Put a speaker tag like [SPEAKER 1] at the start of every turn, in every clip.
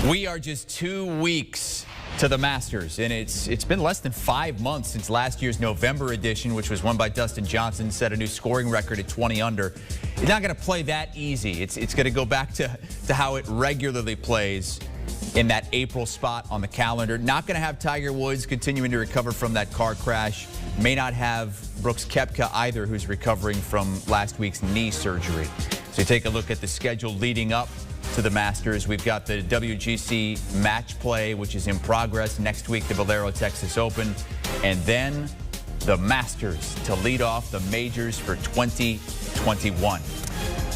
[SPEAKER 1] We are just 2 weeks to the Masters, and it's been less than 5 months since last year's November edition, which was won by Dustin Johnson, set a new scoring record at 20 under. It's not going to play that easy. It's going to go back to how it regularly plays in that April spot on the calendar. Not going to have Tiger Woods continuing to recover from that car crash. May not have Brooks Koepka either, who's recovering from last week's knee surgery. So you take a look at the schedule leading up to the Masters. We've got the WGC match play, which is in progress. Next week, the Valero Texas Open. And then the Masters to lead off the majors for 2021.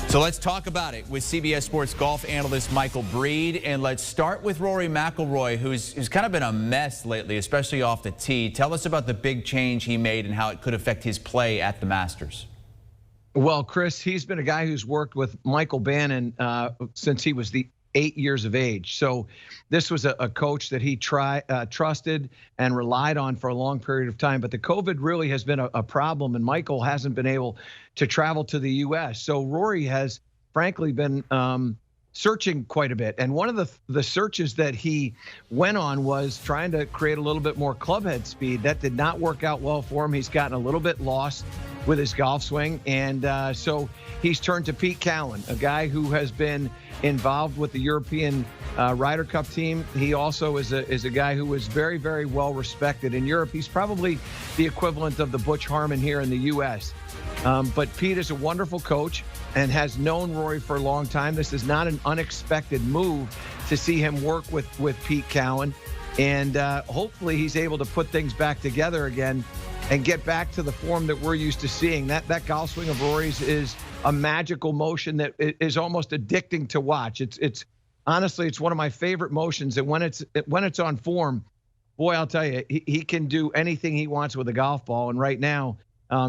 [SPEAKER 1] So let's talk about it with CBS Sports golf analyst Michael Breed. And let's start with Rory McIlroy, who's kind of been a mess lately, especially off the tee. Tell us about the big change he made and how it could affect his play at the Masters.
[SPEAKER 2] Well, Chris, he's been a guy who's worked with Michael Bannon since he was 8 years of age. So this was a coach that he trusted and relied on for a long period of time. But the COVID really has been a problem, and Michael hasn't been able to travel to the U.S. So Rory has, frankly, been searching quite a bit. And one of the searches that he went on was trying to create a little bit more clubhead speed. That did not work out well for him. He's gotten a little bit lost with his golf swing. And so he's turned to Pete Cowan, a guy who has been involved with the European Ryder Cup team. He also is a guy who is very, very well respected in Europe. He's probably the equivalent of the Butch Harmon here in the U.S. But Pete is a wonderful coach and has known Rory for a long time. This is not an unexpected move to see him work with Pete Cowan. And hopefully he's able to put things back together again and get back to the form that we're used to seeing. That golf swing of Rory's is a magical motion that is almost addicting to watch. It's honestly, it's one of my favorite motions. And when it's on form, boy, I'll tell you, he can do anything he wants with a golf ball. And right now,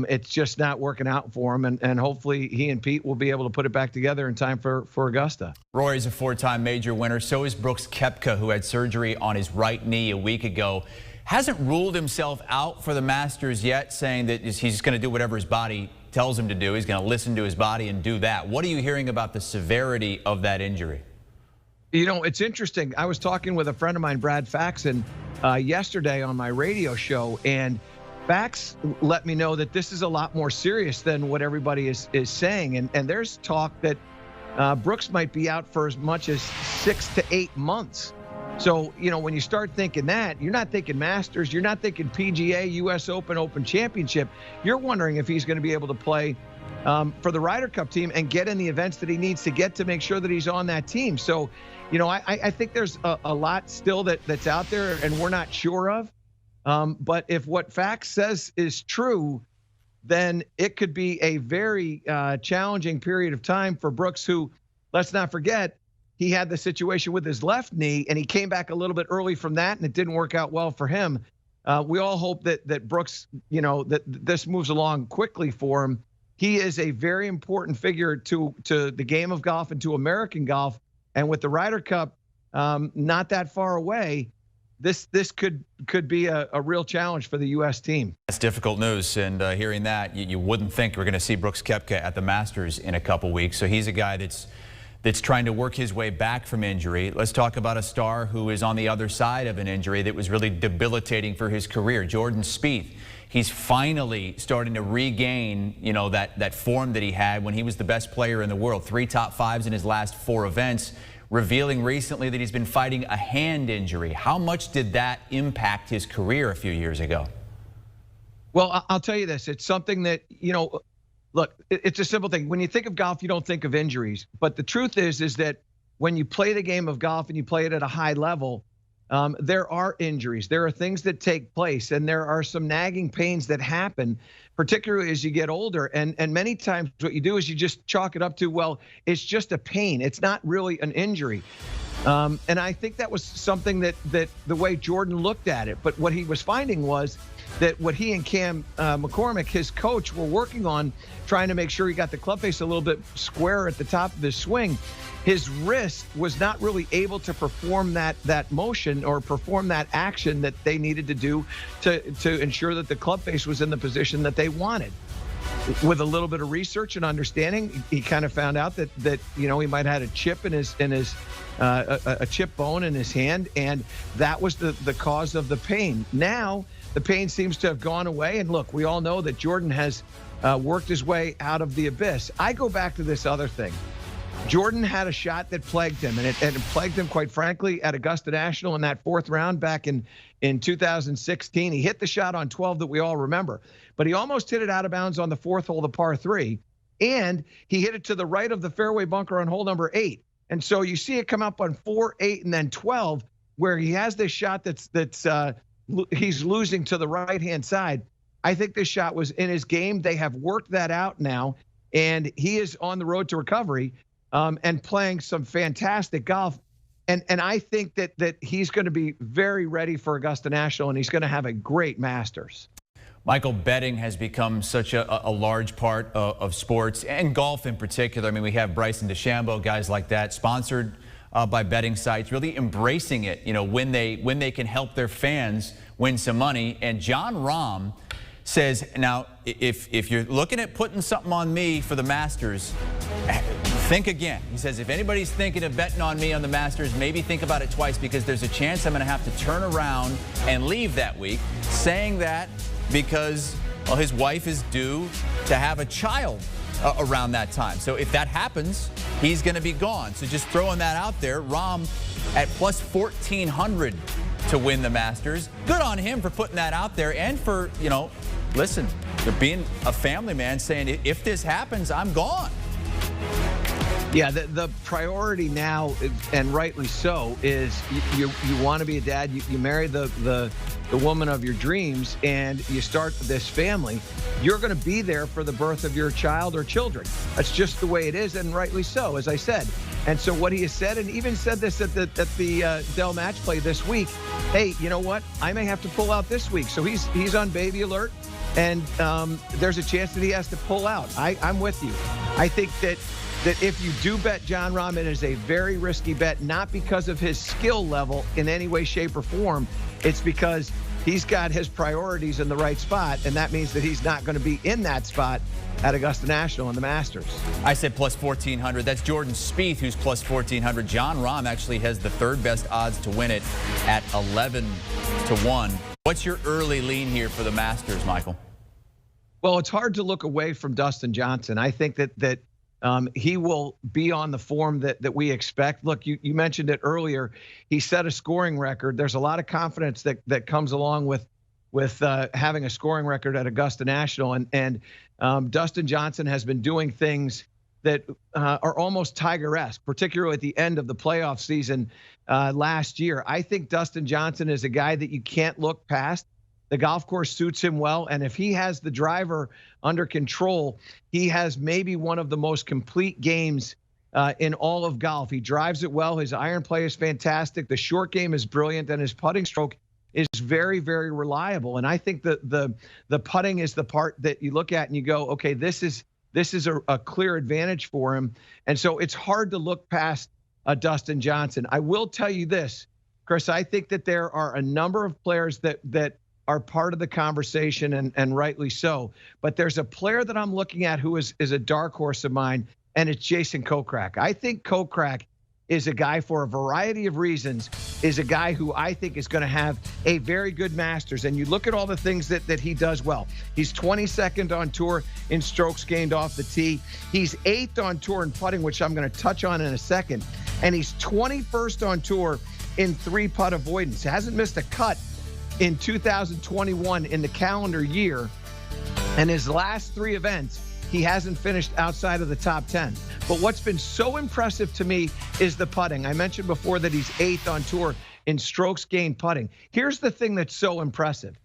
[SPEAKER 2] it's just not working out for him. And hopefully he and Pete will be able to put it back together in time for Augusta.
[SPEAKER 1] Rory's a 4-time major winner. So is Brooks Koepka, who had surgery on his right knee a week ago. Hasn't ruled himself out for the Masters yet, saying that he's going to do whatever his body tells him to do. He's going to listen to his body and do that. What are you hearing about the severity of that injury?
[SPEAKER 2] You know, it's interesting. I was talking with a friend of mine, Brad Faxon, yesterday on my radio show, and Fax let me know that this is a lot more serious than what everybody is saying. And there's talk that Brooks might be out for as much as 6 to 8 months. So, you know, when you start thinking that, you're not thinking Masters, you're not thinking PGA, U.S. Open, Open Championship. You're wondering if he's going to be able to play for the Ryder Cup team and get in the events that he needs to get to make sure that he's on that team. So, you know, I think there's a lot still that's out there and we're not sure of. But if what Fax says is true, then it could be a very challenging period of time for Brooks, who, let's not forget, he had the situation with his left knee, and he came back a little bit early from that, and it didn't work out well for him. We all hope that Brooks, you know, that this moves along quickly for him. He is a very important figure to the game of golf and to American golf. And with the Ryder Cup not that far away, this could be a real challenge for the U.S. team.
[SPEAKER 1] That's difficult news, and hearing that, you wouldn't think we're going to see Brooks Koepka at the Masters in a couple weeks. So he's a guy that's trying to work his way back from injury. Let's talk about a star who is on the other side of an injury that was really debilitating for his career, Jordan Speith. He's finally starting to regain, you know, that form that he had when he was the best player in the world. 3 top 5s in his last 4 events, revealing recently that he's been fighting a hand injury. How much did that impact his career a few years ago?
[SPEAKER 2] Well, I'll tell you this. It's something that, you know, look, it's a simple thing. When you think of golf, you don't think of injuries. But the truth is that when you play the game of golf and you play it at a high level, there are injuries. There are things that take place, and there are some nagging pains that happen, particularly as you get older. And many times what you do is you just chalk it up to, well, it's just a pain. It's not really an injury. And I think that was something that the way Jordan looked at it. But what he was finding was that what he and Cam McCormick, his coach, were working on, trying to make sure he got the club face a little bit square at the top of his swing. His wrist was not really able to perform that motion or perform that action that they needed to do to ensure that the club face was in the position that they wanted. With a little bit of research and understanding, he kind of found out that you know, he might have had a chip in his a chip bone in his hand, and that was the cause of the pain. Now the pain seems to have gone away, and look, we all know that Jordan has worked his way out of the abyss. I go back to this other thing. Jordan had a shot that plagued him, and it plagued him, quite frankly, at Augusta National in that fourth round back in 2016. He hit the shot on 12 that we all remember, but he almost hit it out of bounds on the fourth hole, the par 3, and he hit it to the right of the fairway bunker on hole number 8. And so you see it come up on 4, 8, and then 12, where he has this shot that's he's losing to the right-hand side. I think this shot was in his game. They have worked that out now, and he is on the road to recovery. And playing some fantastic golf. And I think that he's going to be very ready for Augusta National, and he's going to have a great Masters.
[SPEAKER 1] Michael, betting has become such a large part of sports and golf in particular. I mean, we have Bryson DeChambeau, guys like that, sponsored by betting sites, really embracing it, when they can help their fans win some money. And Jon Rahm says, now, if you're looking at putting something on me for the Masters, think again. He says, if anybody's thinking of betting on me on the Masters, maybe think about it twice, because there's a chance I'm going to have to turn around and leave that week. Saying that because, well, his wife is due to have a child around that time. So if that happens, he's going to be gone. So just throwing that out there. Rahm at plus 1,400 to win the Masters. Good on him for putting that out there, and for, listen, they're being a family man, saying, if this happens, I'm gone.
[SPEAKER 2] Yeah, the priority now, and rightly so, is you want to be a dad. You marry the woman of your dreams, and you start this family. You're going to be there for the birth of your child or children. That's just the way it is, and rightly so, as I said. And so what he has said, and even said this at the Dell Match Play this week, hey, you know what? I may have to pull out this week. So he's on baby alert, and there's a chance that he has to pull out. I'm with you. I think that if you do bet Jon Rahm, it is a very risky bet, not because of his skill level in any way, shape, or form. It's because he's got his priorities in the right spot, and that means that he's not going to be in that spot at Augusta National and the Masters.
[SPEAKER 1] I said plus 1,400. That's Jordan Spieth, who's plus 1,400. Jon Rahm actually has the third best odds to win it at 11-1. What's your early lean here for the Masters, Michael?
[SPEAKER 2] Well, it's hard to look away from Dustin Johnson. I think that he will be on the form that we expect. Look, you mentioned it earlier. He set a scoring record. There's a lot of confidence that comes along with having a scoring record at Augusta National. And Dustin Johnson has been doing things that are almost Tiger-esque, particularly at the end of the playoff season last year. I think Dustin Johnson is a guy that you can't look past. The golf course suits him well, and if he has the driver under control, he has maybe one of the most complete games in all of golf. He drives it well. His iron play is fantastic. The short game is brilliant, and his putting stroke is very, very reliable. And I think that the putting is the part that you look at and you go, okay, this is a clear advantage for him. And so it's hard to look past Dustin Johnson. I will tell you this, Chris. I think that there are a number of players that are part of the conversation, and rightly so. But there's a player that I'm looking at who is a dark horse of mine, and it's Jason Kokrak. I think Kokrak is a guy, for a variety of reasons, is a guy who I think is going to have a very good Masters. And you look at all the things that he does well. He's 22nd on tour in strokes gained off the tee. He's 8th on tour in putting, which I'm going to touch on in a second. And he's 21st on tour in 3-putt avoidance. Hasn't missed a cut in 2021 in the calendar year, and his last 3 events, he hasn't finished outside of the top 10. But what's been so impressive to me is the putting. I mentioned before that he's 8th on tour in strokes gained putting. Here's the thing that's so impressive.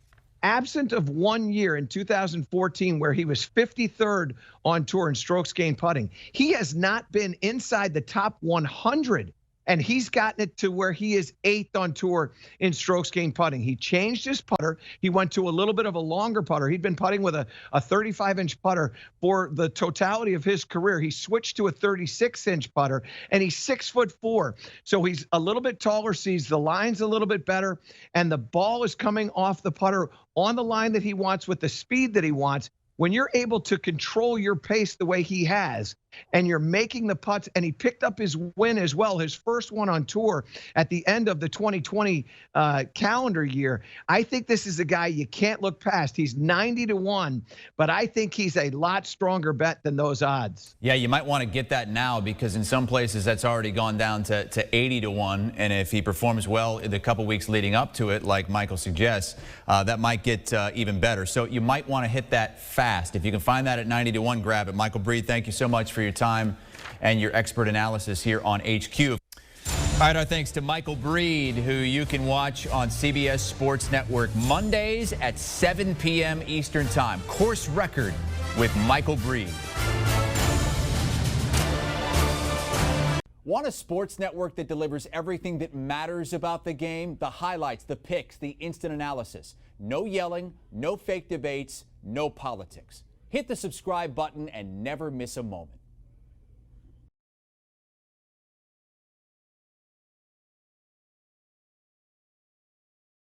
[SPEAKER 2] Absent of 1 year in 2014 where he was 53rd on tour in strokes gained putting, he has not been inside the top 100. And he's gotten it to where he is 8th on tour in strokes gained putting. He changed his putter. He went to a little bit of a longer putter. He'd been putting with a 35-inch putter for the totality of his career. He switched to a 36-inch putter, and he's 6'4". So he's a little bit taller, sees the lines a little bit better, and the ball is coming off the putter on the line that he wants with the speed that he wants. When you're able to control your pace the way he has, and you're making the putts, and he picked up his win as well, his first one on tour at the end of the 2020 calendar year. I think this is a guy you can't look past. He's 90-1, but I think he's a lot stronger bet than those odds.
[SPEAKER 1] Yeah, you might want to get that now, because in some places that's already gone down to 80-1, and if he performs well in the couple weeks leading up to it, like Michael suggests, that might get even better. So you might want to hit that fast. If you can find that at 90-1, grab it. Michael Breed, thank you so much for your time and your expert analysis here on HQ. All right, our thanks to Michael Breed, who you can watch on CBS Sports Network Mondays at 7 p.m. Eastern Time. Course Record with Michael Breed. Want a sports network that delivers everything that matters about the game? The highlights, the picks, the instant analysis. No yelling, no fake debates, no politics. Hit the subscribe button and never miss a moment.